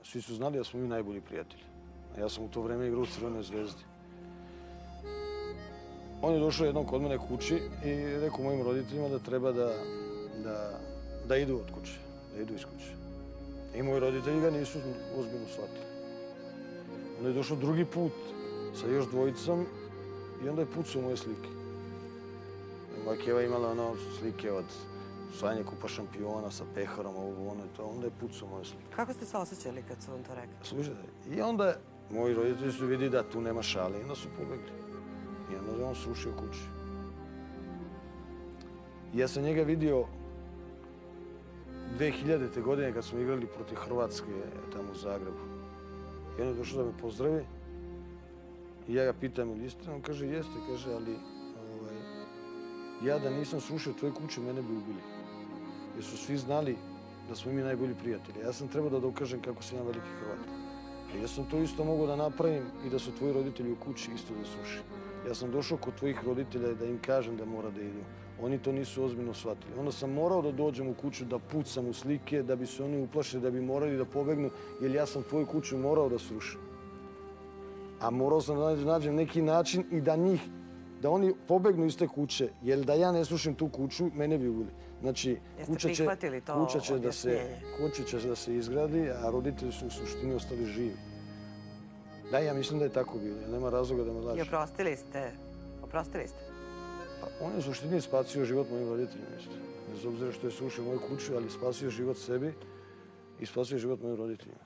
svi su znali da smo mi najbolji prijatelji. Ja sam u to vreme igrao u Crvenoj zvezdi. On je došao jednom kod mene kući i rekao mojim roditeljima da treba da idu od kuće, da idu iz kuće. I moji roditelji ga nisu ozbiljno shvatili. Onda je došao drugi put sa još dvojicom i onda je pucao moje slike. Moja keva imala slike od osvajanja kupa šampiona sa peharom, onda je pucao moje slike. Kako ste se osjećali kad su vam to rekli? Slušajte, i onda moji roditelji su vidi da tu nema šale i onda su pobegli. I onda je on srušio kući. Ja sam njega vidio 2000. godine kad smo igrali protiv Hrvatske tamo u Zagrebu. I on je došao da me pozdravi i ja ga pitam ili istina, on kaže jeste, kaže, ali ja da nisam srušio tvoje kuće, mene bi ubili. Jer su svi znali da smo mi najbolji prijatelji. Ja sam trebao da dokažem kako sam ja veliki Hrvat. A ja sam to isto mogao da napravim i da su tvoji roditelji u kući isto da sruši. Ja sam došao kod tvojih roditelja da im kažem da mora da idu. Oni to nisu ozbiljno shvatili. Onda sam morao da dođem u kuću, da pucam u slike, da bi se oni uplašili, da bi morali da pobegnu, jer ja sam tvoju kuću morao da srušim. A morao sam da nađem neki način i da oni pobegnu iz te kuće, jer da ja ne srušim tu kuću, mene bi ubili. Znači, kuća će da se izgradi, a roditelji su u suštini ostali živi. Da, ja mislim da je tako bilo. Nema razloga da me laže. I oprostili ste? Oprostili ste? Pa on je u suštini spasio život mojim roditeljima isto. Bez obzira što je srušio moju kuću, ali spasio život sebi i spasio život mojim roditeljima.